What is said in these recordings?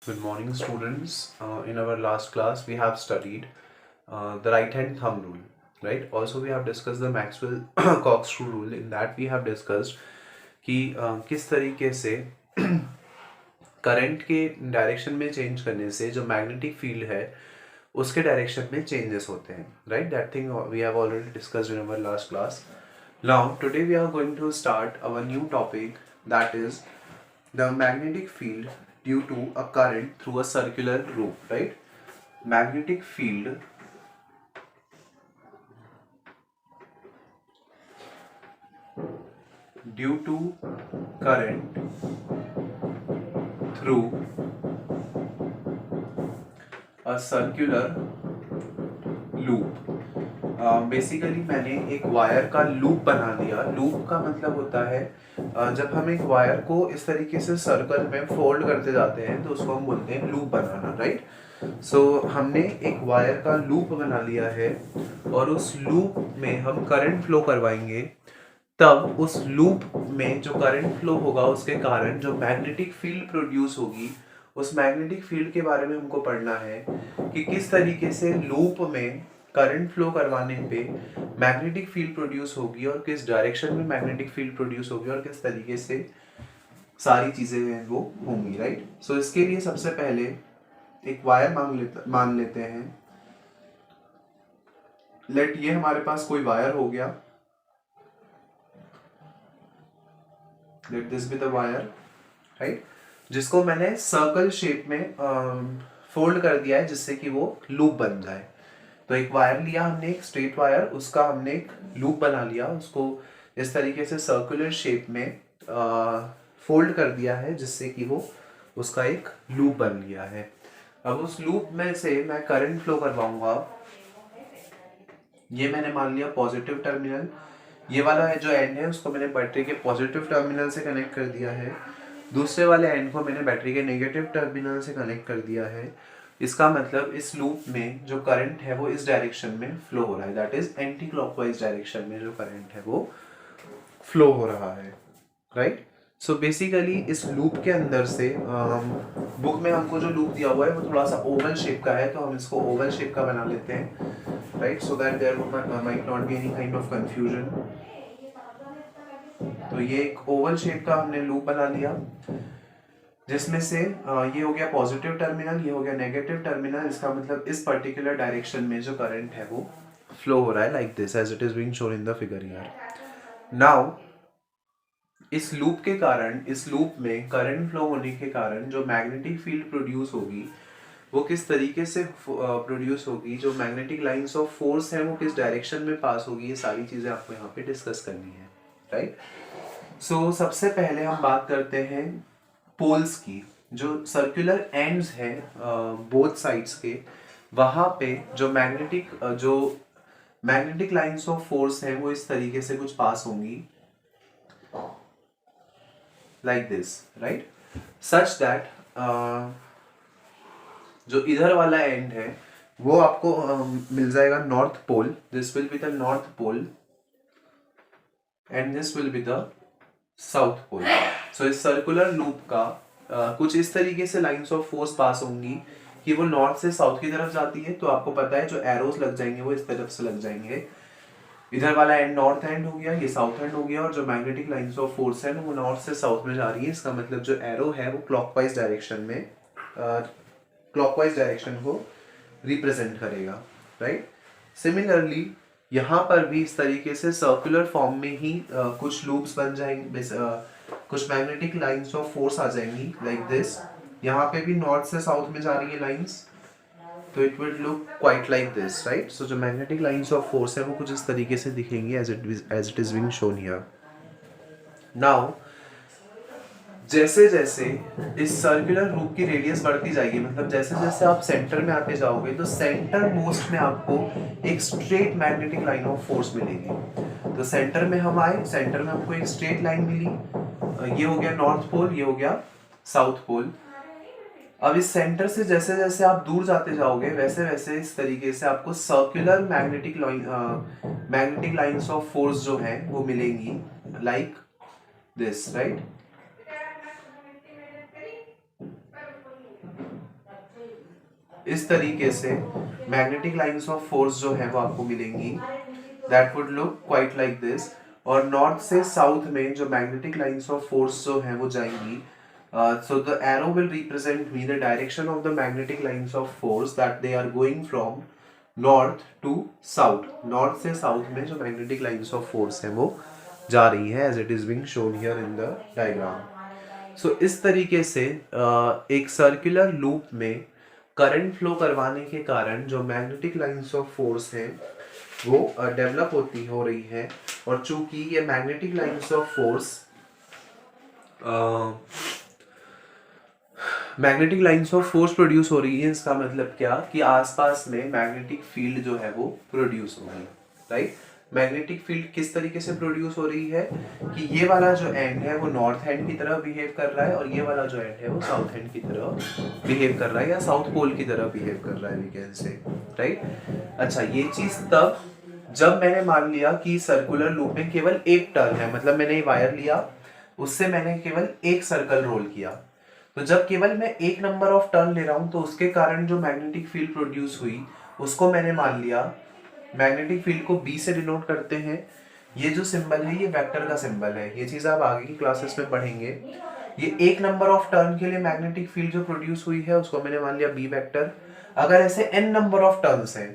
Good morning, students. In our last class, we have studied the right hand thumb rule, right? Also, we have discussed the Maxwell Corkscrew rule. In that, we have discussed कि किस तरीके से current के direction में change करने से जो magnetic field है उसके डायरेक्शन में चेंजेस होते हैं, right? That thing we have already discussed in our last class. Now, today we are going to start our new topic, that is the magnetic field due to a current through a circular loop, right? Magnetic field due to current through a circular loop. Basically मैंने एक wire का loop बना लिया. Loop का मतलब होता है जब हम एक वायर को इस तरीके से सर्कल में फोल्ड करते जाते हैं तो उसको हम बोलते हैं लूप बनाना, राइट? सो हमने एक वायर का लूप बना लिया है और उस लूप में हम करंट फ्लो करवाएंगे. तब उस लूप में जो करंट फ्लो होगा उसके कारण जो मैग्नेटिक फील्ड प्रोड्यूस होगी, उस मैग्नेटिक फील्ड के बारे में हमको पढ़ना है कि किस तरीके से लूप में करंट फ्लो करवाने पे मैग्नेटिक फील्ड प्रोड्यूस होगी और किस डायरेक्शन में मैग्नेटिक फील्ड प्रोड्यूस होगी और किस तरीके से सारी चीजें हैं वो होंगी, राइट? सो इसके लिए सबसे पहले एक वायर मान लेते हैं. लेट ये हमारे पास कोई वायर हो गया. Let this be the wire, right? जिसको मैंने सर्कल शेप में फोल्ड कर दिया है जिससे कि वो लूप बन जाए. तो एक वायर लिया हमने, एक स्ट्रेट वायर, उसका हमने एक लूप बना लिया, उसको इस तरीके से सर्कुलर शेप में फोल्ड कर दिया है जिससे कि वो उसका एक लूप बन गया है. अब उस लूप में से मैं करंट फ्लो करवाऊंगा. ये मैंने मान लिया पॉजिटिव टर्मिनल. ये वाला है जो एंड है उसको मैंने बैटरी के पॉजिटिव टर्मिनल से कनेक्ट कर दिया है. दूसरे वाले एंड को मैंने बैटरी के नेगेटिव टर्मिनल से कनेक्ट कर दिया है. इसका मतलब इस लूप में जो करंट है वो इस डायरेक्शन में फ्लो हो रहा है, that is anti clockwise direction में जो करंट है वो फ्लो हो रहा है, राइट? सो बेसिकली इस लूप के अंदर से बुक में हमको जो लूप दिया हुआ है वो थोड़ा सा ओवल शेप का है, तो हम इसको ओवल शेप का बना लेते हैं, right? So that there might not be any kind of confusion. तो ये एक ओवल शेप का हमने लूप बना लिया जिसमें से ये हो गया पॉजिटिव टर्मिनल, ये हो गया नेगेटिव टर्मिनल. इसका मतलब इस पर्टिकुलर डायरेक्शन में जो करंट है वो फ्लो हो रहा है, like this as it is being shown in the figure here. Now इस लूप के कारण, इस लूप में करंट फ्लो होने के कारण जो मैग्नेटिक फील्ड प्रोड्यूस होगी वो किस तरीके से प्रोड्यूस होगी, जो मैग्नेटिक लाइंस ऑफ फोर्स है वो किस डायरेक्शन में पास होगी, ये सारी चीजें आपको यहाँ पे डिस्कस करनी है, राइट? सो सबसे पहले हम बात करते हैं पोल्स की. जो सर्कुलर एंड्स हैं बोथ साइड्स के, वहां पे जो मैग्नेटिक लाइंस ऑफ फोर्स हैं वो इस तरीके से कुछ पास होंगी, like this, right? Such that जो इधर वाला एंड है वो आपको मिल जाएगा north pole. This will be the north pole and this will be the south pole. So इस सर्कुलर लूप का कुछ इस तरीके से लाइंस ऑफ फोर्स पास होंगी कि वो नॉर्थ से साउथ की तरफ जाती है. तो आपको पता है जो एरोस लग जाएंगे वो इस तरफ से लग जाएंगे. इधर वाला एंड नॉर्थ एंड हो गया, ये साउथ एंड हो गया, और जो मैग्नेटिक लाइंस ऑफ फोर्स है वो नॉर्थ से साउथ में जा रही है. इसका मतलब जो एरो है वो क्लॉकवाइज डायरेक्शन में क्लॉकवाइज डायरेक्शन को रिप्रेजेंट करेगा, राइट? सिमिलरली यहाँ पर भी इस तरीके से सर्कुलर फॉर्म में ही कुछ लूप्स बन जाएंगे, कुछ मैग्नेटिक लाइंस ऑफ फोर्स आ जाएंगी, लाइक दिस. यहाँ पे भी नॉर्थ से साउथ में जा रही है लाइंस, तो it will look quite like this, right? So जो मैग्नेटिक लाइंस ऑफ फोर्स है वो कुछ इस तरीके से दिखेंगी as it is being shown here. Now जैसे जैसे इस सर्कुलर लूप की रेडियस बढ़ती जाएगी, मतलब जैसे जैसे आप सेंटर में आते जाओगे तो सेंटर मोस्ट में आपको एक straight magnetic line of force मिलेगी. तो सेंटर में हम आए, सेंटर में हमको एक स्ट्रेट लाइन मिली. ये हो गया नॉर्थ पोल, ये हो गया साउथ पोल. अब इस सेंटर से जैसे जैसे आप दूर जाते जाओगे वैसे वैसे इस तरीके से आपको circular magnetic lines of force जो है वो मिलेंगी, लाइक दिस, राइट? इस तरीके से मैग्नेटिक लाइंस ऑफ फोर्स जो है वो आपको मिलेंगी, that would look quite like this. और नॉर्थ से साउथ में जो मैग्नेटिक लाइंस ऑफ फोर्स जो है वो जाएंगी, so the arrow will represent me the direction of the magnetic lines of force that they are going from north to south. north से south में जो magnetic lines of force है वो जा रही है, as it is being shown here in the diagram. So इस तरीके से एक सर्कुलर लूप में करंट फ्लो करवाने के कारण जो मैग्नेटिक लाइंस ऑफ फोर्स हैं वो डेवलप हो रही है। और चूंकि ये magnetic lines of force magnetic lines of force produce हो रही है, इसका मतलब क्या कि आसपास में मैग्नेटिक फील्ड जो है वो प्रोड्यूस हो रही है, राइट। मैग्नेटिक फील्ड किस तरीके से प्रोड्यूस हो रही है कि ये वाला जो एंड है वो नॉर्थ एंड की तरह बिहेव कर रहा है और ये वाला जो एंड है वो साउथ एंड की तरह बिहेव कर रहा है या साउथ पोल की तरह बिहेव कर रहा है, वी कैन से, राइट। अच्छा, ये चीज तब जब मैंने मान लिया कि सर्कुलर लूप में केवल एक टर्न है, मतलब मैंने वायर लिया, उससे मैंने केवल एक सर्कल रोल किया। तो जब केवल मैं एक नंबर ऑफ टर्न ले रहा हूं तो उसके कारण जो मैग्नेटिक फील्ड प्रोड्यूस हुई उसको मैंने मान लिया, मैग्नेटिक फील्ड को बी से डिनोट करते हैं। ये जो सिंबल है ये वेक्टर का सिंबल है, ये चीज आप आगे की क्लासेस में पढ़ेंगे। ये एक नंबर ऑफ टर्न के लिए मैग्नेटिक फील्ड जो प्रोड्यूस हुई है उसको मैंने मान लिया बी वेक्टर। अगर ऐसे एन नंबर ऑफ टर्न्स हैं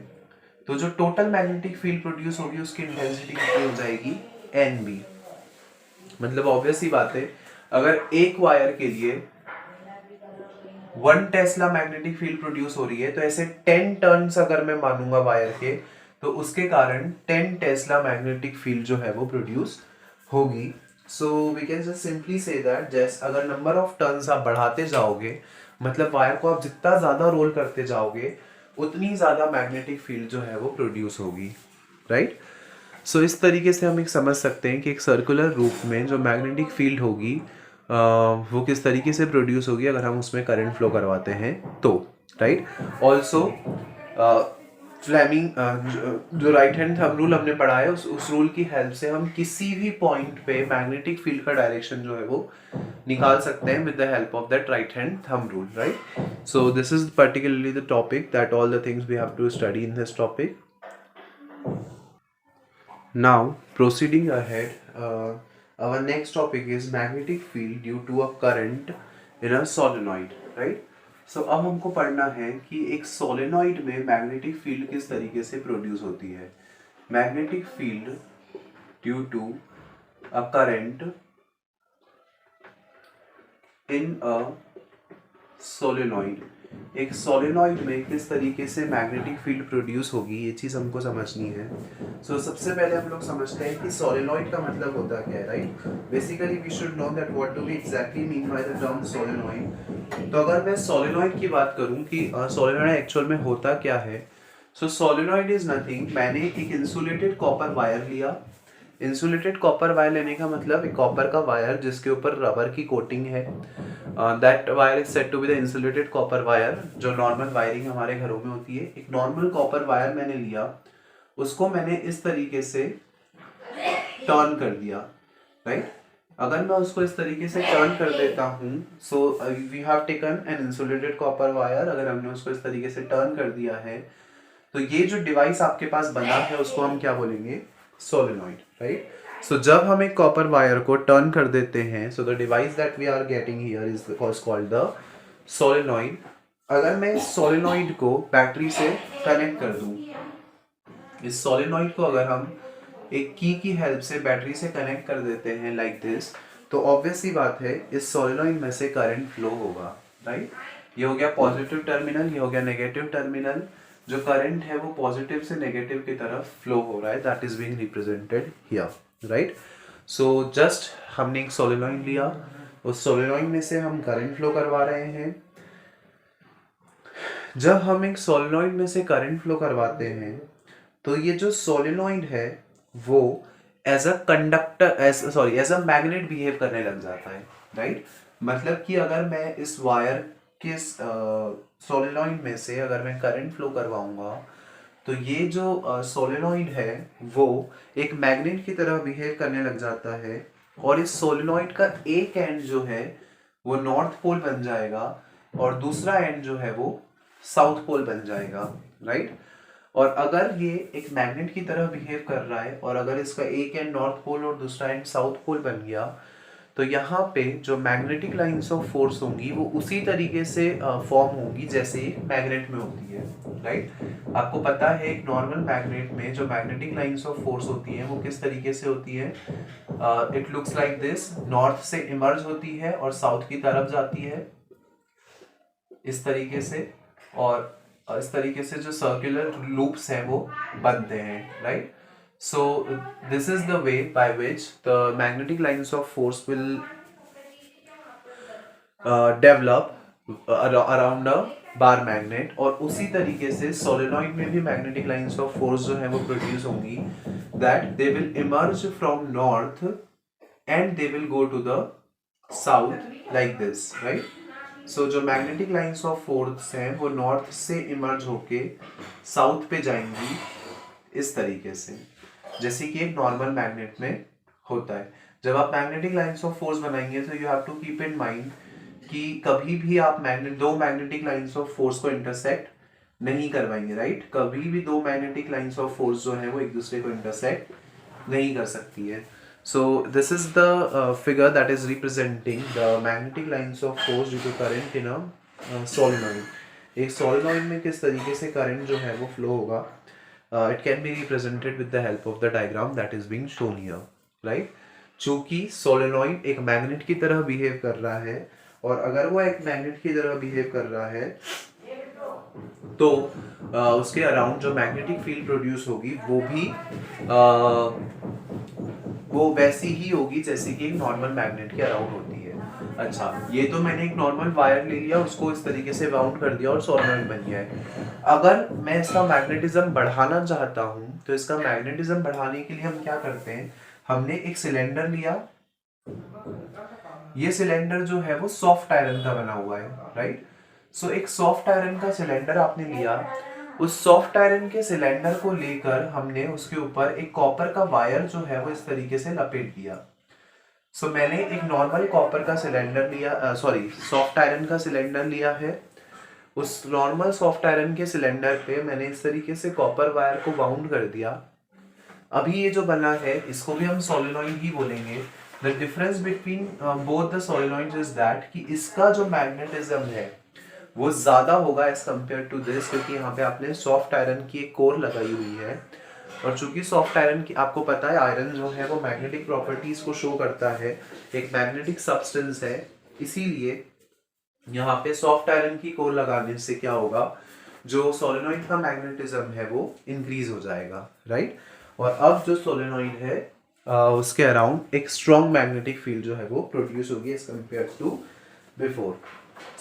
तो जो टोटल मैग्नेटिक फील्ड प्रोड्यूस होगी उसकी इंटेंसिटी कितनी हो जाएगी, एन बी। मतलब ऑब्वियस ही बात है, अगर एक वायर के लिए 1 टेस्ला मैग्नेटिक फील्ड प्रोड्यूस हो रही है तो ऐसे 10 टर्न्स अगर मैं मानूंगा वायर के तो उसके कारण 10 टेस्ला मैग्नेटिक फील्ड जो है वो प्रोड्यूस होगी। So we can just simply say that just अगर नंबर ऑफ टर्न्स आप बढ़ाते जाओगे, मतलब वायर को आप जितना ज्यादा रोल करते जाओगे उतनी ज्यादा मैग्नेटिक फील्ड जो है वो प्रोड्यूस होगी, राइट। सो इस तरीके से हम एक समझ सकते हैं कि एक सर्कुलर रूप में जो मैग्नेटिक फील्ड होगी वो किस तरीके से प्रोड्यूस होगी अगर हम उसमें करंट फ्लो करवाते हैं तो, राइट। ऑल्सो फ्लेमिंग जो राइट हैंड थंब रूल हमने पढ़ा है उस रूल की हेल्प से हम किसी भी पॉइंट पे मैग्नेटिक फील्ड का डायरेक्शन जो है वो निकाल सकते हैं with the help of that right hand thumb rule, right. So this is particularly the topic that all the things we have to study in this topic. Now, proceeding ahead, our next topic is magnetic field due to a current in a solenoid, right? So, अब हमको पढ़ना है कि एक solenoid में magnetic field किस तरीके से प्रोड्यूस होती है। Magnetic field due to a current in a solenoid, एक सोलेनॉइड में किस तरीके से मैग्नेटिक फील्ड प्रोड्यूस होगी ये चीज हमको समझनी है। सो सबसे पहले हम लोग समझते हैं कि सोलेनॉइड का मतलब होता क्या है, right. Basically we should know that what do we exactly mean by the term solenoid. तो अगर मैं सोलेनॉइड की बात करूं कि सोलेनॉइड एक्चुअल में होता क्या है, सो सोलेनॉइड इज नथिंग, मैंने एक इंसुलेटेड कॉपर वायर लिया। इंसुलेटेड कॉपर वायर लेने का मतलब एक कॉपर का वायर जिसके ऊपर रबर की कोटिंग है, that wire is said to be the insulated copper wire, जो नॉर्मल वायरिंग हमारे घरों में होती है। एक नॉर्मल कॉपर वायर मैंने लिया, उसको मैंने इस तरीके से टर्न कर दिया, राइट। अगर मैं उसको इस तरीके से टर्न कर देता हूँ, so we have taken an insulated copper wire, अगर हमने उसको इस तरीके से टर्न कर दिया है तो ये जो डिवाइस आपके पास बना है उसको हम क्या बोलेंगे, सोलेनॉइड, राइट। सो जब हम एक कॉपर वायर को टर्न कर देते हैं, so the device that we are getting here is called the solenoid. अगर मैं इस सोलेनॉइड को बैटरी से कनेक्ट कर दूं, इस सोलेनॉइड को अगर हम एक की हेल्प से बैटरी से कनेक्ट कर देते हैं लाइक दिस, तो ऑब्वियस ही बात है इस सोलेनॉइड में से करंट फ्लो होगा, राइट। ये हो गया पॉजिटिव टर्मिनल, ये हो गया नेगेटिव टर्मिनल। जो करंट है वो पॉजिटिव से नेगेटिव की तरफ फ्लो हो रहा है, that is being represented here, right. So just हमने एक सोलेनॉइड लिया, उस सोलेनॉइड में से हम करंट फ्लो करवा रहे हैं। जब हम एक सोलेनॉइड में से करंट फ्लो करवाते हैं तो ये जो सोलेनॉइड है वो as a conductor as a magnet behave करने लग जाता है, राइट। मतलब कि अगर मैं इस वायर के सोलेनॉइड में से अगर मैं करंट फ्लो करवाऊंगा तो ये जो सोलेनॉइड है वो एक मैग्नेट की तरह बिहेव करने लग जाता है और इस सोलेनॉइड का एक एंड जो है वो नॉर्थ पोल बन जाएगा और दूसरा एंड जो है वो साउथ पोल बन जाएगा, राइट। और अगर ये एक मैग्नेट की तरह बिहेव कर रहा है और अगर इसका एक एंड नॉर्थ पोल और दूसरा एंड साउथ पोल बन गया, तो यहाँ पे जो मैग्नेटिक लाइंस ऑफ फोर्स होंगी वो उसी तरीके से फॉर्म होंगी जैसे एक मैग्नेट में होती है, राइट। आपको पता है एक नॉर्मल मैग्नेट में जो मैग्नेटिक लाइंस ऑफ फोर्स होती हैं वो किस तरीके से होती है, it looks like this, north से इमर्ज होती है और साउथ की तरफ जाती है इस तरीके से, और इस तरीके से जो सर्कुलर लूप्स हैं वो बनते हैं, right. So this is the way by which the magnetic lines of force will develop around a bar magnet. और उसी तरीके से सोलेनॉइड में भी मैग्नेटिक लाइंस ऑफ फोर्स जो है वो प्रोड्यूस होंगी, that they will emerge from north and they will go to the south like this, right. So जो मैग्नेटिक लाइंस ऑफ फोर्स हैं वो नॉर्थ से इमर्ज होके साउथ पे जाएंगी इस तरीके से, जैसे कि एक नॉर्मल मैग्नेट में होता है। जब आप मैग्नेटिक लाइंस ऑफ फोर्स बनाएंगे तो you have to keep in mind कि कभी भी आप दो मैग्नेटिक लाइंस ऑफ फोर्स को इंटरसेक्ट नहीं करवाएंगे, राइट। कभी भी दो मैग्नेटिक लाइंस ऑफ फोर्स जो है वो एक दूसरे को इंटरसेक्ट नहीं कर सकती है। So this is the figure that is representing the magnetic lines of force due to current in a solenoid. एक सोलेनॉइड में किस तरीके से करंट जो है वो फ्लो होगा, it can be represented with the help of the diagram that is being shown here, right। चूंकि सोलेनॉइड एक मैग्नेट की तरह बिहेव कर रहा है और अगर वो एक मैग्नेट की तरह बिहेव कर रहा है तो उसके अराउंड जो मैग्नेटिक फील्ड प्रोड्यूस होगी वो वैसी ही होगी जैसे कि एक नॉर्मल मैग्नेट के अराउंड होती है। अच्छा, ये तो मैंने एक नॉर्मल वायर ले लिया, उसको इस तरीके से बाउंड कर दिया और सोलेनॉइड बन गया है। अगर मैं इसका मैग्नेटिज्म बढ़ाना चाहता हूं तो इसका मैग्नेटिज्म बढ़ाने के लिए हम क्या करते हैं, हमने एक सिलेंडर लिया, ये सिलेंडर जो है वो सॉफ्ट आयरन का बना हुआ है, राइट। सो एक सॉफ्ट आयरन का सिलेंडर आपने लिया, उस सॉफ्ट आयरन के सिलेंडर को लेकर हमने उसके ऊपर एक कॉपर का वायर जो है वो इस तरीके से लपेट दिया। सो मैंने एक नॉर्मल कॉपर का सिलेंडर लिया, सॉफ्ट आयरन का सिलेंडर लिया है, उस नॉर्मल सॉफ्ट आयरन के सिलेंडर पे मैंने इस तरीके से कॉपर वायर को बाउंड कर दिया। अभी ये जो बना है इसको भी हम सोलेनॉइड ही बोलेंगे। The difference between both the solenoids is that कि इसका जो मैग्नेटिज्म है वो ज्यादा होगा एज कम्पेयर टू दिस, क्योंकि यहाँ पे आपने सॉफ्ट आयरन की एक कोर लगाई हुई है और चूंकि सॉफ्ट आयरन की आपको पता है आयरन जो है वो मैग्नेटिक प्रॉपर्टीज को शो करता है, एक मैग्नेटिक सब्सटेंस है, इसीलिए यहाँ पे सॉफ्ट आयरन की कोर लगाने से क्या होगा, जो सोलेनॉइड का मैग्नेटिज्म है वो इंक्रीज हो जाएगा, राइट। और अब जो सोलेनॉइड है उसके अराउंड एक स्ट्रॉन्ग मैग्नेटिक फील्ड जो है वो प्रोड्यूस होगी एज कम्पेयर टू बिफोर।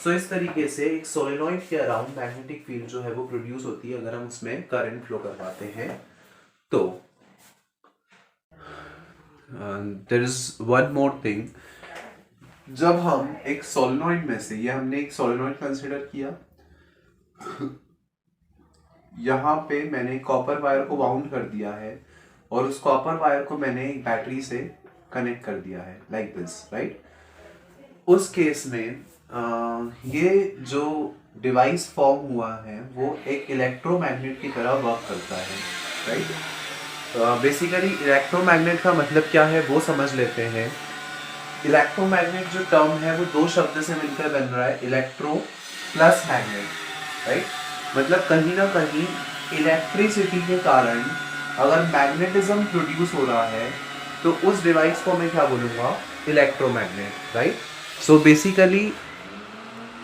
सो इस तरीके से एक सोलेनॉइड के अराउंड मैग्नेटिक फील्ड जो है वो प्रोड्यूस होती है अगर हम उसमें करंट फ्लो करवाते हैं तो। There is one more thing, जब हम एक सोलेनॉइड में से, ये हमने एक सोलेनॉइड कंसीडर किया, यहाँ पे मैंने कॉपर वायर को बाउंड कर दिया है और उस कॉपर वायर को मैंने एक बैटरी से कनेक्ट कर दिया है लाइक दिस, राइट। उस केस में ये जो डिवाइस फॉर्म हुआ है वो एक इलेक्ट्रोमैग्नेट की तरह वर्क करता है, राइट। बेसिकली इलेक्ट्रोमैग्नेट का मतलब क्या है वो समझ लेते हैं। इलेक्ट्रोमैग्नेट जो टर्म है वो दो शब्द से मिलकर बन रहा है, इलेक्ट्रो प्लस मैग्नेट, राइट। मतलब कहीं ना कहीं इलेक्ट्रिसिटी के कारण अगर मैग्नेटिज्म प्रोड्यूस हो रहा है तो उस डिवाइस को मैं क्या बोलूँगा, इलेक्ट्रोमैग्नेट, राइट। सो बेसिकली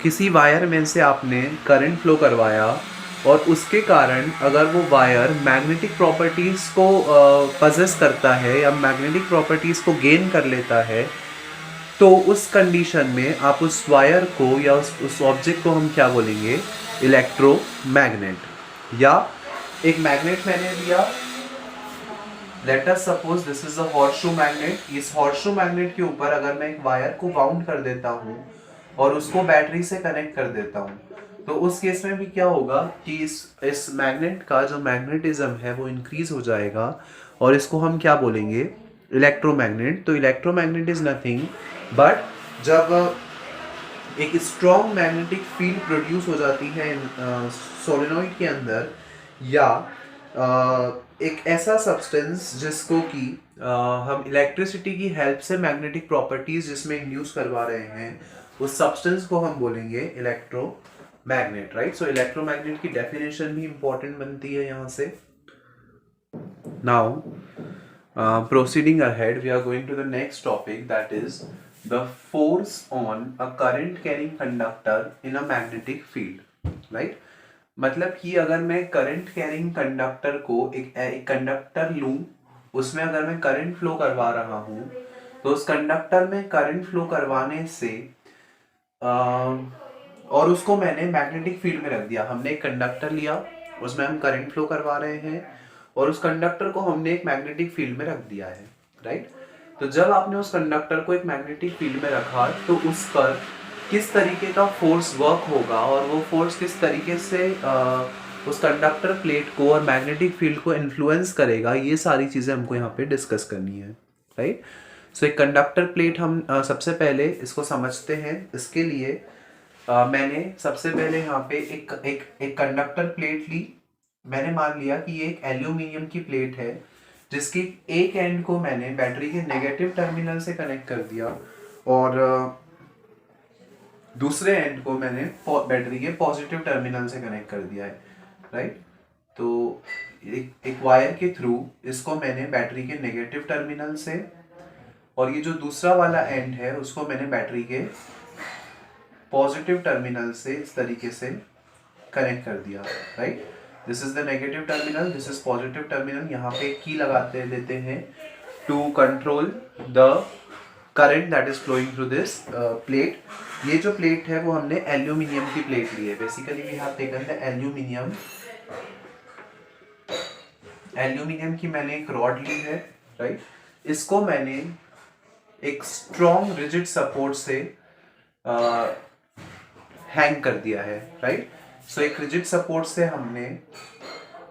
किसी वायर में से आपने करंट फ्लो करवाया और उसके कारण अगर वो वायर मैग्नेटिक प्रॉपर्टीज़ को पजेस करता है या मैग्नेटिक प्रॉपर्टीज़ को गेन कर लेता है, तो उस कंडीशन में आप उस वायर को या उस ऑब्जेक्ट को हम क्या बोलेंगे, इलेक्ट्रोमैग्नेट। या एक मैग्नेट मैंने लिया, let us suppose this is a horseshoe magnet. इस हॉर्सशू मैग्नेट के ऊपर अगर मैं एक वायर को बाउंड कर देता हूँ और उसको बैटरी से कनेक्ट कर देता हूँ तो उस केस में भी क्या होगा कि इस मैग्नेट का जो मैग्नेटिज्म है वो इंक्रीज हो जाएगा और इसको हम क्या बोलेंगे, इलेक्ट्रोमैग्नेट। तो इलेक्ट्रोमैग्नेट इज नथिंग बट जब एक स्ट्रॉन्ग मैग्नेटिक फील्ड प्रोड्यूस हो जाती है सोलेनॉइड के अंदर, या एक ऐसा सब्सटेंस जिसको कि हम इलेक्ट्रिसिटी की हेल्प से मैग्नेटिक प्रॉपर्टीज जिसमें इंड्यूस करवा रहे हैं, उस सब्सटेंस को हम बोलेंगे इलेक्ट्रोमैग्नेट, राइट। सो इलेक्ट्रोमैग्नेट की डेफिनेशन भी इंपॉर्टेंट बनती है यहाँ से। Now proceeding ahead, we are going to the next topic, that is the force on a current carrying conductor in a magnetic field, right। मतलब कि अगर मैं करंट कैरिंग कंडक्टर को एक कंडक्टर लूं, उसमें अगर मैं करंट फ्लो करवा रहा हूं, तो उस कंडक्टर में करंट फ्लो करवाने से और उसको मैंने मैग्नेटिक फील्ड में रख दिया। हमने एक कंडक्टर लिया, उसमें हम करंट फ्लो करवा रहे हैं और उस कंडक्टर को हमने एक मैग्नेटिक फील्ड में रख दिया है, राइट। तो जब आपने उस कंडक्टर को एक मैग्नेटिक फील्ड में रखा, तो उस पर किस तरीके का फोर्स वर्क होगा और वो फोर्स किस तरीके से उस कंडक्टर प्लेट को और मैग्नेटिक फील्ड को इन्फ्लुएंस करेगा, ये सारी चीज़ें हमको यहाँ पे डिस्कस करनी है, राइट। सो एक कंडक्टर प्लेट हम सबसे पहले इसको समझते हैं। इसके लिए मैंने सबसे पहले यहाँ पे एक कंडक्टर प्लेट ली। मैंने मान लिया कि ये एक एल्यूमिनियम की प्लेट है, जिसकी एक एंड को मैंने बैटरी के नेगेटिव टर्मिनल से कनेक्ट कर दिया और दूसरे एंड को मैंने बैटरी के पॉजिटिव टर्मिनल से कनेक्ट कर दिया है, राइट। तो एक वायर के थ्रू इसको मैंने बैटरी के नेगेटिव टर्मिनल से, और ये जो दूसरा वाला एंड है उसको मैंने बैटरी के पॉजिटिव टर्मिनल से इस तरीके से कनेक्ट कर दिया, right. This is the negative terminal, this is positive terminal. यहाँ पे की लगाते देते हैं to control the current that is flowing through this plate. ये जो प्लेट है वो हमने एल्यूमिनियम की प्लेट ली है। Basically we have taken the aluminium की मैंने एक रॉड ली है, राइट। इसको मैंने एक स्ट्रॉन्ग रिजिड सपोर्ट से हैंग कर दिया है, राइट। सो एक रिजिड सपोर्ट से हमने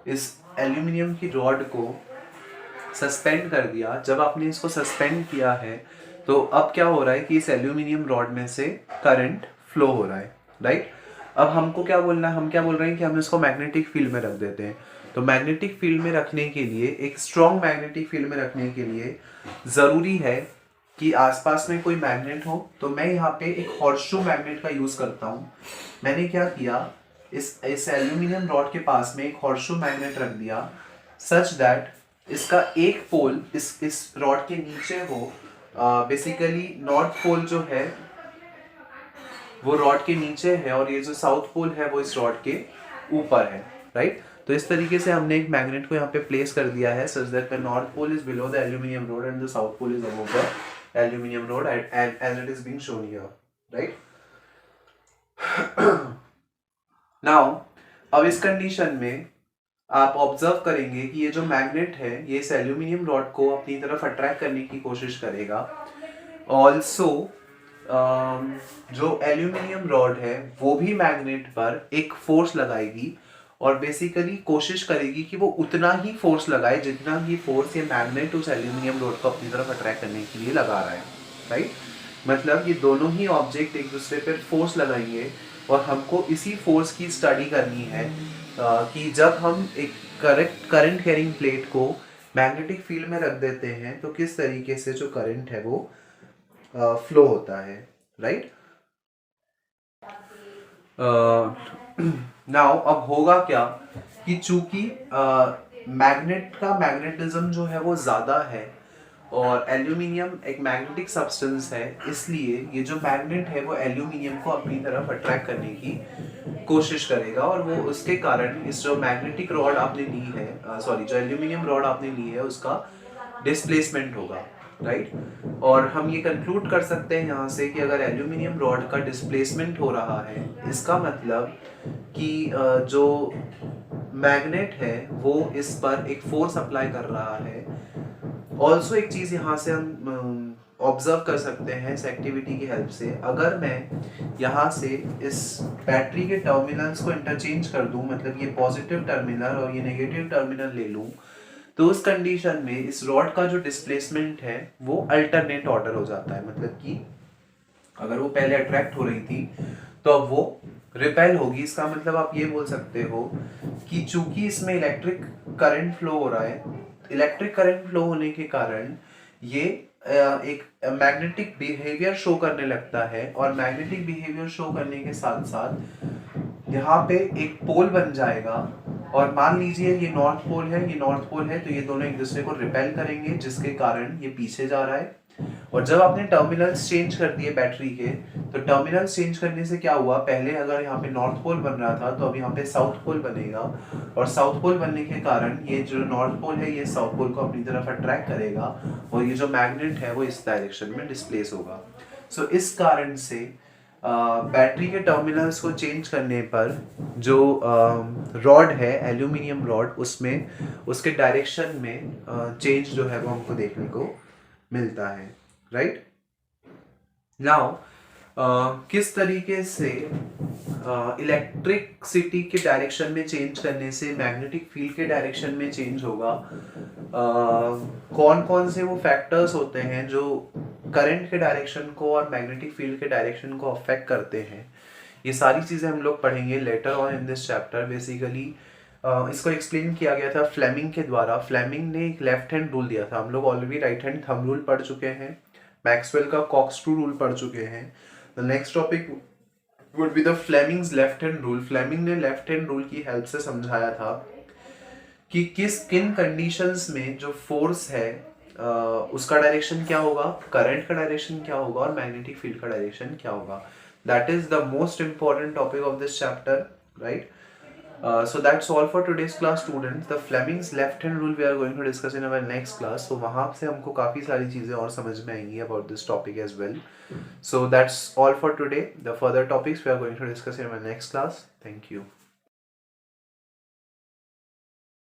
इस एल्यूमिनियम की रॉड को सस्पेंड कर दिया। जब आपने इसको सस्पेंड किया है, तो अब क्या हो रहा है कि इस एल्यूमिनियम रॉड में से करंट फ्लो हो रहा है, राइट। अब हमको क्या बोलना है, हम क्या बोल रहे हैं कि हम इसको मैग्नेटिक फील्ड में रख देते हैं। तो मैग्नेटिक फील्ड में रखने के लिए, एक स्ट्रॉन्ग मैग्नेटिक फील्ड में रखने के लिए ज़रूरी है कि आसपास में कोई मैग्नेट हो। तो मैं यहाँ पे एक हॉर्सशू मैग्नेट का यूज़ करता हूँ। मैंने क्या किया, इस एल्यूमिनियम रॉड के पास में एक हॉर्सशू मैग्नेट रख दिया, सच दैट इसका एक पोल इस रॉड के नीचे हो। बेसिकली नॉर्थ पोल जो है वो रॉड के नीचे है और ये जो साउथ पोल है वो इस रॉड के ऊपर है, राइट। तो इस तरीके से हमने एक मैग्नेट को यहाँ पे प्लेस कर दिया है, such that the north pole is below the aluminium rod and the south pole is above the aluminium rod as it is being shown here, right. Now अब इस कंडीशन में आप ऑब्जर्व करेंगे कि ये जो मैग्नेट है ये इस एल्यूमिनियम रॉड को अपनी तरफ अट्रैक्ट करने की कोशिश करेगा। ऑल्सो जो एल्यूमिनियम रॉड है वो भी मैग्नेट पर एक फोर्स लगाएगी और बेसिकली कोशिश करेगी कि वो उतना ही फोर्स लगाए जितना ही फोर्स ये मैग्नेट उस एल्यूमिनियम रॉड को अपनी तरफ अट्रैक्ट करने के लिए लगा रहा है, राइट। मतलब ये दोनों ही ऑब्जेक्ट एक दूसरे पर फोर्स लगाएंगे और हमको इसी फोर्स की स्टडी करनी है कि जब हम एक करंट कैरिंग प्लेट को मैग्नेटिक फील्ड में रख देते हैं तो किस तरीके से जो करंट है वो फ्लो होता है, राइट। नाउ अब होगा क्या कि चूंकि मैग्नेट का मैग्नेटिज्म जो है वो ज़्यादा है और एल्यूमिनियम एक मैग्नेटिक सब्सटेंस है, इसलिए ये जो मैग्नेट है वो एल्यूमिनियम को अपनी तरफ अट्रैक्ट करने की कोशिश करेगा और वो उसके कारण इस जो मैग्नेटिक रॉड आपने ली है, जो एल्यूमिनियम रॉड आपने ली है उसका डिस्प्लेसमेंट होगा, राइट। और हम ये कंक्लूड कर सकते हैं यहाँ से कि अगर एल्यूमिनियम रॉड का डिस्प्लेसमेंट हो रहा है, इसका मतलब कि जो मैग्नेट है वो इस पर एक फोर्स अप्लाई कर रहा है। ऑल्सो एक चीज़ यहाँ से हम ऑब्जर्व कर सकते हैं इस एक्टिविटी की हेल्प से, अगर मैं यहाँ से इस बैटरी के टर्मिनल्स को इंटरचेंज कर दूँ, मतलब ये पॉजिटिव टर्मिनल और ये नेगेटिव टर्मिनल ले लूँ, तो उस कंडीशन में इस रॉड का जो डिस्प्लेसमेंट है वो अल्टरनेट ऑर्डर हो जाता है। मतलब कि अगर वो पहले अट्रैक्ट हो रही थी तो अब वो रिपेल होगी। इसका मतलब आप ये बोल सकते हो कि चूंकि इसमें इलेक्ट्रिक करंट फ्लो हो रहा है, इलेक्ट्रिक करंट फ्लो होने के कारण ये एक मैग्नेटिक बिहेवियर शो करने लगता है, और मैग्नेटिक बिहेवियर शो करने के साथ साथ यहाँ पे एक पोल बन जाएगा। और मान लीजिए ये नॉर्थ पोल है, ये नॉर्थ पोल है, तो ये दोनों एक दूसरे को रिपेल करेंगे, जिसके कारण ये पीछे जा रहा है। और जब आपने टर्मिनल्स चेंज कर दिए बैटरी के, तो टर्मिनल्स चेंज करने से क्या हुआ, पहले अगर यहाँ पे नॉर्थ पोल बन रहा था तो अब यहाँ पे साउथ पोल बनेगा, और साउथ पोल बनने के कारण ये जो नॉर्थ पोल है ये साउथ पोल को अपनी तरफ अट्रैक्ट करेगा, और ये जो मैग्नेट है वो इस डायरेक्शन में डिस्प्लेस होगा। सो इस कारण से बैटरी के टर्मिनल्स को चेंज करने पर जो रॉड है, एल्यूमिनियम रॉड, उसमें उसके डायरेक्शन में चेंज जो है वो हमको देखने को मिलता है, राइट। नाउ किस तरीके से इलेक्ट्रिसिटी के डायरेक्शन में चेंज करने से मैग्नेटिक फील्ड के डायरेक्शन में चेंज होगा, कौन कौन से वो फैक्टर्स होते हैं जो करंट के डायरेक्शन को और मैग्नेटिक फील्ड के डायरेक्शन को अफेक्ट करते हैं, ये सारी चीज़ें हम लोग पढ़ेंगे later on in this chapter. Basically इसको एक्सप्लेन किया गया था फ्लेमिंग के द्वारा। फ्लेमिंग ने एक लेफ्ट हैंड रूल दिया था, हम लोग already right hand thumb rule पढ़ चुके हैं, मैक्सवेल का कॉक्स-टू रूल पढ़ चुके हैं। The next topic would be the Fleming's left hand rule. Fleming ने लेफ्ट हैंड रूल की हेल्प से समझाया था कि किन कंडीशंस में जो फोर्स है उसका डायरेक्शन क्या होगा, करंट का डायरेक्शन क्या होगा, और मैग्नेटिक फील्ड का डायरेक्शन क्या होगा। That is the most important topic of this chapter, right. So that's all for today's class, students. The Fleming's left hand rule we are going to discuss in our next class. So वहाँ से हमको काफ़ी सारी चीज़ें और समझ में आएंगी about this topic as well. So that's all for today. The further topics we are going to discuss in our next class. Thank you.